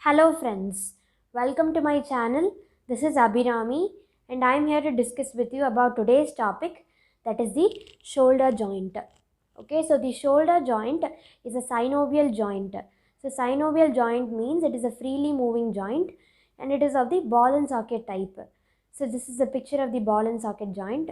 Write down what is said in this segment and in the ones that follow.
Hello friends, welcome to my channel. This is Abhirami and I am here to discuss with you about today's topic, that is the shoulder joint. Okay, so the shoulder joint is a synovial joint. So synovial joint means it is a freely moving joint and it is of the ball and socket type. So this is a picture of the ball and socket joint.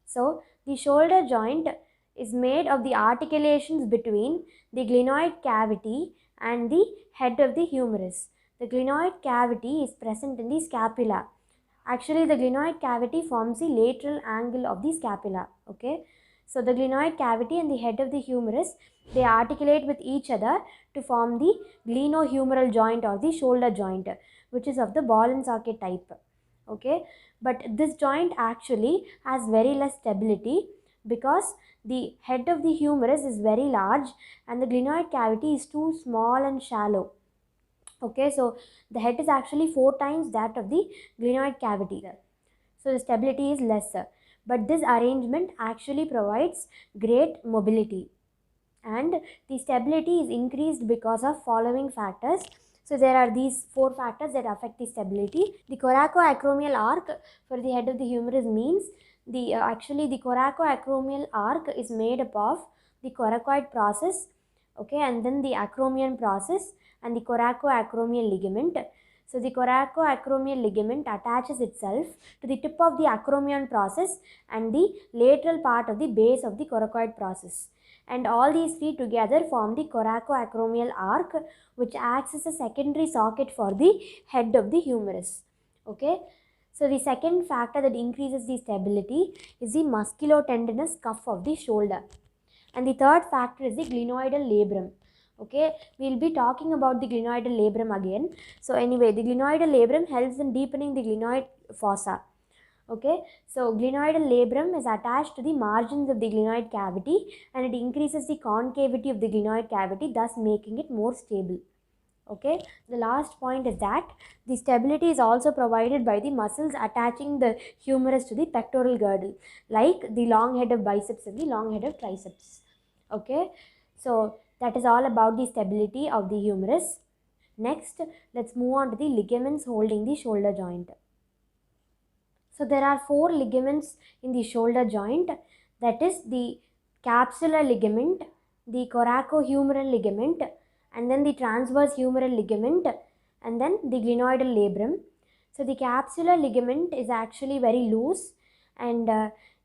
So the shoulder joint is made of the articulations between the glenoid cavity and the head of the humerus. The glenoid cavity is present in the scapula. Actually, the glenoid cavity forms the lateral angle of the scapula. Okay. So the glenoid cavity and the head of the humerus, they articulate with each other to form the glenohumeral joint or the shoulder joint, which is of the ball and socket type. Okay, but this joint actually has very less stability because the head of the humerus is very large and the glenoid cavity is too small and shallow. Okay, so the head is actually 4 times that of the glenoid cavity, so the stability is lesser, but this arrangement actually provides great mobility, and the stability is increased because of following factors. So there are these 4 factors that affect the stability. The coracoacromial arc for the head of the humerus means actually the coracoacromial arc is made up of the coracoid process, okay, and then the acromion process and the coracoacromial ligament. So the coracoacromial ligament attaches itself to the tip of the acromion process and the lateral part of the base of the coracoid process, and all these three together form the coracoacromial arc, which acts as a secondary socket for the head of the humerus. Okay, so the second factor that increases the stability is the musculotendinous cuff of the shoulder, and the third factor is the glenoidal labrum. Okay, we'll be talking about the glenoidal labrum again. So anyway, the glenoidal labrum helps in deepening the glenoid fossa. Okay, so glenoidal labrum is attached to the margins of the glenoid cavity and it increases the concavity of the glenoid cavity, thus making it more stable. Okay, the last point is that the stability is also provided by the muscles attaching the humerus to the pectoral girdle, like the long head of biceps and the long head of triceps. Okay, so that is all about the stability of the humerus. Next, let's move on to the ligaments holding the shoulder joint. So there are 4 ligaments in the shoulder joint, that is the capsular ligament, the coracohumeral ligament, and then the transverse humeral ligament, and then the glenoidal labrum. So the capsular ligament is actually very loose and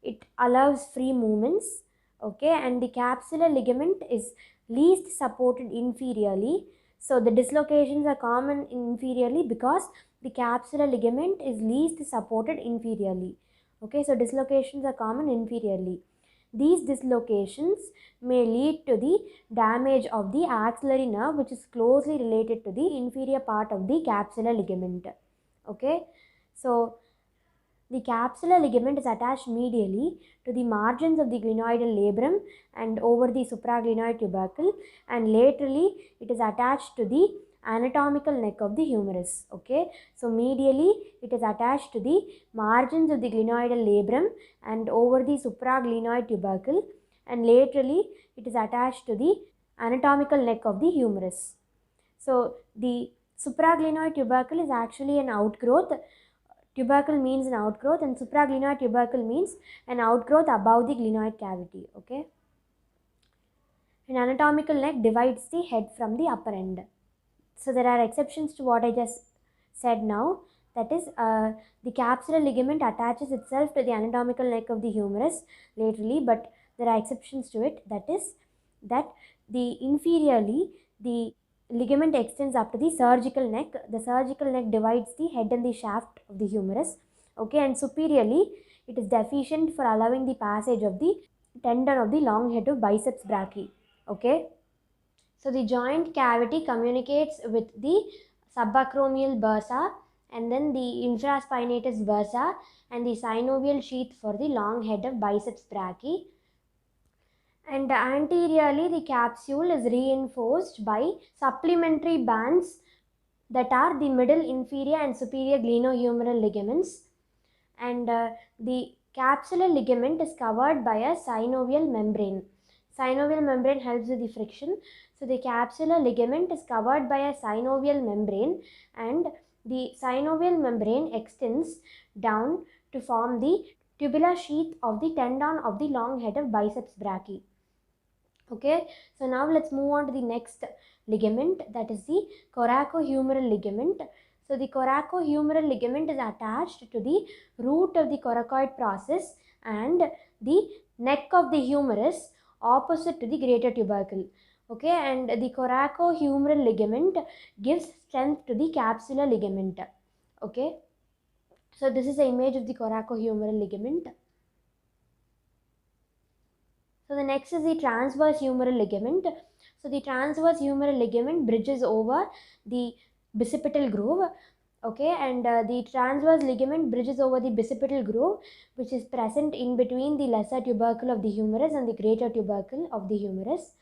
it allows free movements. Okay, and the capsular ligament is least supported inferiorly. So the dislocations are common inferiorly because the capsular ligament is least supported inferiorly. Okay, so dislocations are common inferiorly. These dislocations may lead to the damage of the axillary nerve, which is closely related to the inferior part of the capsular ligament. Okay, so the capsular ligament is attached medially to the margins of the glenoidal labrum and over the supraglenoid tubercle, and laterally it is attached to the anatomical neck of the humerus. Okay, so medially it is attached to the margins of the glenoidal labrum and over the supraglenoid tubercle, and laterally it is attached to the anatomical neck of the humerus. So the supraglenoid tubercle is actually an outgrowth. Tubercle means an outgrowth and supraglenoid tubercle means an outgrowth above the glenoid cavity. Okay, an anatomical neck divides the head from the upper end. So there are exceptions to what I just said now. That is, the capsular ligament attaches itself to the anatomical neck of the humerus laterally, but there are exceptions to it. That is, that the inferiorly the ligament extends up to the surgical neck. The surgical neck divides the head and the shaft of the humerus. Okay, and superiorly it is deficient for allowing the passage of the tendon of the long head of biceps brachii. Okay, so the joint cavity communicates with the subacromial bursa and then the infraspinatus bursa and the synovial sheath for the long head of biceps brachii. And anteriorly the capsule is reinforced by supplementary bands that are the middle, inferior and superior glenohumeral ligaments, and the capsular ligament is covered by a synovial membrane. Synovial membrane helps with the friction. So the capsular ligament is covered by a synovial membrane, and the synovial membrane extends down to form the tubular sheath of the tendon of the long head of biceps brachii. Okay, so now let's move on to the next ligament, that is the coracohumeral ligament. So the coracohumeral ligament is attached to the root of the coracoid process and the neck of the humerus opposite to the greater tubercle. Okay, and the coracohumeral ligament gives strength to the capsular ligament. Okay, so this is the image of the coracohumeral ligament. So the next is the transverse humeral ligament. So the transverse humeral ligament bridges over the bicipital groove. Okay, and the transverse ligament bridges over the bicipital groove, which is present in between the lesser tubercle of the humerus and the greater tubercle of the humerus.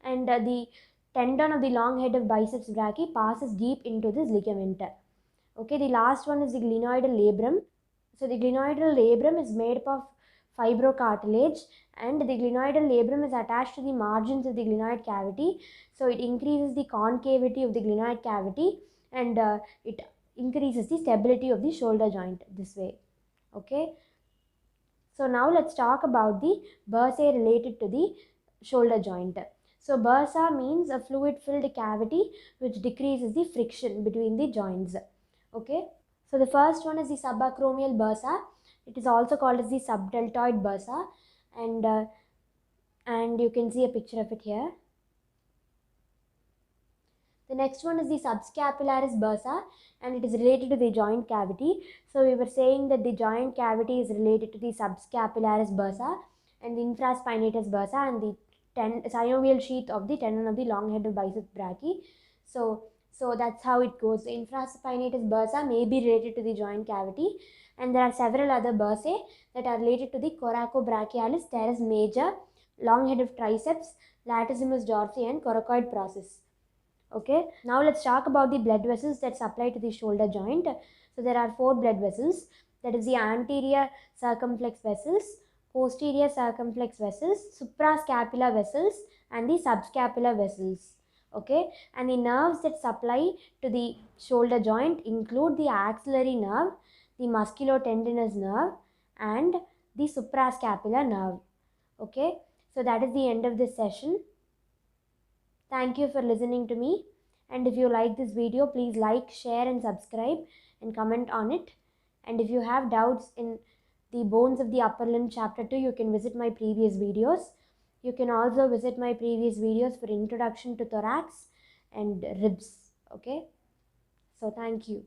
And the tendon of the long head of biceps brachii passes deep into this ligament. Okay, the last one is the glenoidal labrum. So the glenoidal labrum is made up of fibrocartilage, and the glenoidal labrum is attached to the margins of the glenoid cavity. So it increases the concavity of the glenoid cavity, and it increases the stability of the shoulder joint this way. Okay. So now let's talk about the bursae related to the shoulder joint. So bursa means a fluid filled cavity which decreases the friction between the joints. Okay. So the first one is the subacromial bursa. It is also called as the subdeltoid bursa, and you can see a picture of it here. The next one is the subscapularis bursa, and it is related to the joint cavity. So we were saying that the joint cavity is related to the subscapularis bursa and the infraspinatus bursa and the synovial sheath of the tendon of the long head of biceps brachii. So that's how it goes. The infraspinatus bursa may be related to the joint cavity, and there are several other bursae that are related to the coracobrachialis, teres major, long head of triceps, latissimus dorsi, and coracoid process. Okay, now let's talk about the blood vessels that supply to the shoulder joint. So there are 4 blood vessels, that is the anterior circumflex vessels, posterior circumflex vessels, suprascapular vessels, and the subscapular vessels. Okay, and the nerves that supply to the shoulder joint include the axillary nerve, the musculotendinous nerve, and the suprascapular nerve. Okay, so that is the end of this session. Thank you for listening to me, and if you like this video, please like, share and subscribe and comment on it. And if you have doubts in the bones of the upper limb chapter 2, you can visit my previous videos. You can also visit my previous videos for introduction to thorax and ribs. Okay, so thank you.